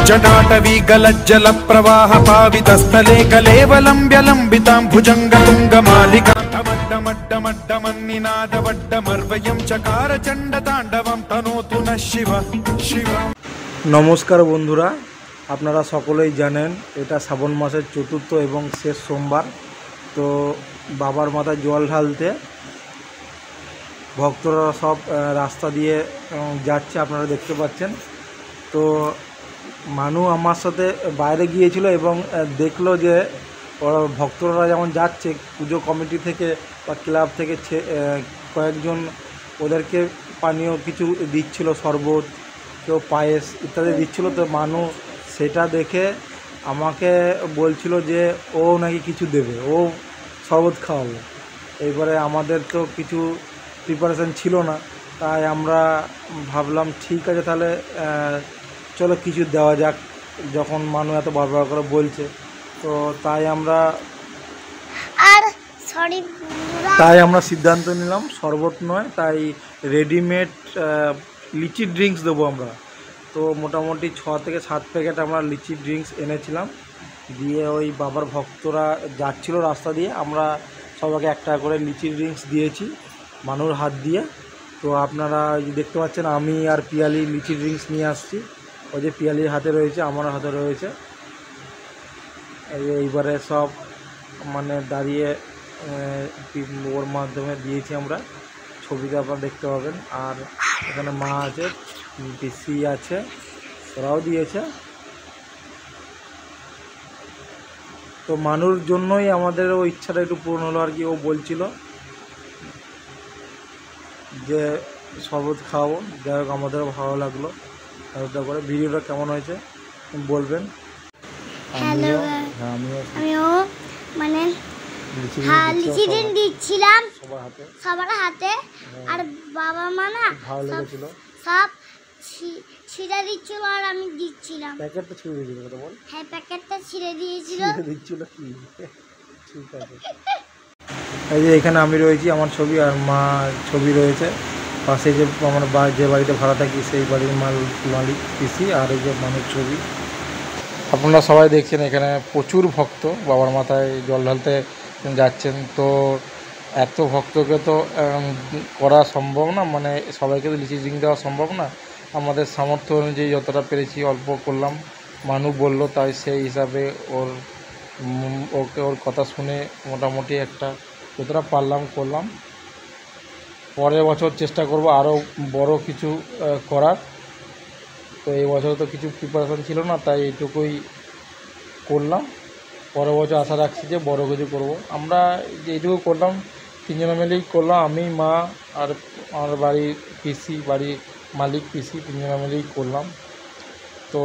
जटाटवी गलज्जल प्रवाह पावितस्थले कलेवलम्ब्यलम्बितां भुजङ्गतुङ्गमालिकां डमड्डमड्डमड्डमन्निनादवड्डमर्वयं चकार चण्डताण्डवं तनोतु नः शिव शिव। नमस्कार बंधुरा, আপনারা সকলেই জানেন এটা শ্রাবণ মাসের চতুর্থ এবং শেষ সোমবার। তো বাবার মাথায় জল ঢালতে ভক্তরা সব রাস্তা দিয়ে যাচ্ছে, আপনারা দেখতে পাচ্ছেন। তো মানু আমার সাথে বাইরে গিয়েছিল এবং দেখলো যে ওরা ভক্তরা যেমন যাচ্ছে, পুজো কমিটি থেকে বা ক্লাব থেকে কয়েকজন ওদেরকে পানীয় কিছু দিচ্ছিল, শরবত, কেউ পায়েস ইত্যাদি দিচ্ছিল। তো মানু সেটা দেখে আমাকে বলছিল যে ও নাকি কিছু দেবে, ও শরবত খাওয়াবে। এবারে আমাদের তো কিছু প্রিপারেশান ছিল না, তাই আমরা ভাবলাম ঠিক আছে তাহলে চলো কিছু দেওয়া যাক, যখন মানু এত বারবার করে বলছে। তো তাই আমরা সিদ্ধান্ত নিলাম শরবত নয়, তাই রেডিমেড লিচি ড্রিঙ্কস দেবো আমরা। তো মোটামুটি 6 থেকে 7 প্যাকেট আমরা লিচি ড্রিঙ্কস এনেছিলাম, দিয়ে ওই বাবার ভক্তরা যাচ্ছিল রাস্তা দিয়ে, আমরা সবাইকে একটা করে লিচি ড্রিঙ্কস দিয়েছি মানুর হাত দিয়ে। তো আপনারা দেখতে পাচ্ছেন আমি আর পিয়ালি লিচি ড্রিঙ্কস নিয়ে আসছি, ওই যে পিয়ালির হাতে রয়েছে, আমার হাতে রয়েছে। এইবারে সব মানে দাঁড়িয়ে ওর মাধ্যমে দিয়েছি আমরা, ছবিতে আপনারা দেখতে পাবেন। আর এখানে মা আছে, পিসি আছে, ওরাও দিয়েছে। তো মানুর জন্যই আমাদের ওই ইচ্ছাটা একটু পূরণ হলো আর কি। ও বলছিল যে শরবত খাওয়াবো, যাই হোক আমাদেরও ভালো লাগলো। তারপর করে ভিডিওটা কেমন হয়েছে বলবেন। আমিও মানে লিচি দিচ্ছিলাম সবার হাতে, আর বাবা মা না ভালো লেগেছিল, সব ছিঁড়ে দিচ্ছিল আর আমি দিচ্ছিলাম। প্যাকেটটা ছিঁড়ে দিয়েছিল কথা বল। হ্যাঁ, প্যাকেটটা ছিঁড়ে দিয়েছিল, দিচ্ছিল কি। ঠিক আছে, এই যে এখানে আমি রয়েছি, আমার ছবি আর মা ছবি রয়েছে। পাশে যে আমার যে বাড়িতে ভাড়া থাকি সেই বাড়ির মালিক পিসি, আর এই যে মানুষ ছবি। আপনারা সবাই দেখছেন এখানে প্রচুর ভক্ত বাবার মাথায় জল ঢালতে যাচ্ছেন। তো এত ভক্তকে তো করা সম্ভব না, মানে সবাইকে তো লিচি ড্রিঙ্ক দেওয়া সম্ভব না। আমাদের সামর্থ্য অনুযায়ী যতটা পেরেছি অল্প করলাম, মানু বলল, তাই সেই হিসাবে ওর কথা শুনে মোটামুটি একটা যতটা পারলাম করলাম। পরের বছর চেষ্টা করব আরও বড় কিছু করার। তো এই বছর তো কিছু প্রিপারেশান ছিল না, তাই এইটুকুই করলাম। পরের বছর আশা রাখছি যে বড় কিছু করব। আমরা এইটুকু করলাম, তিনজনে মিলেই করলাম, আমি, মা আর আমার বাড়ির পিসি, বাড়ির মালিক পিসি, তিনজনে মিলেই করলাম। তো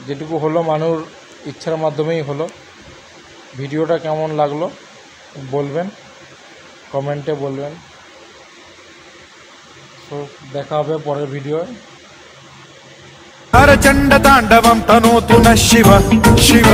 যেটুকু হলো মানুর ইচ্ছার মাধ্যমেই হলো। ভিডিওটা কেমন লাগলো বলবেন, কমেন্টে বলবেন। তো দেখা হবে পরের ভিডিওয়। चण्डताण्डवं तनोतु नः शिव शिव।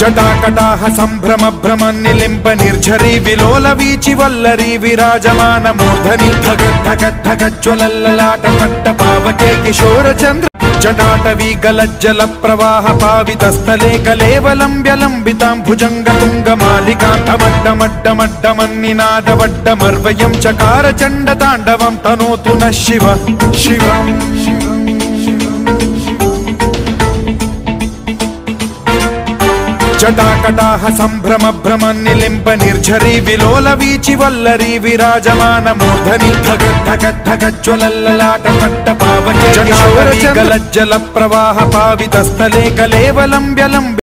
जटाकटाह सम्भ्रम भ्रमन्निलिम्ब निर्झरी विलोल वीचि वल्लरी विराजमान मूर्धनि धगद्धगद्धगज्ज्वलल्ललाट पट्टपावके किशोरचन्द्र जटाटवी गलज्जल प्रवाह पावितस्थले कलेवलम्ब्यलम्बितां भुजङ्गतुङ्गमालिकां डमड्डमड्डमड्डमन्निनादवड्डमर्वयं चकार चण्डताण्डवं तनोतु नः शिव शिव। जटाकटाह सम्भ्रम भ्रमन्निलिम्ब निर्झरी विलोल वीचि वल्लरी विराजमान मूर्धनि धगद्धगद्धगज्ज्वलल्ललाट पट्टपावके किशोरचन्द्र गलज्जल प्रवाह पावितस्थले कलेवलम्ब्यलम्बितां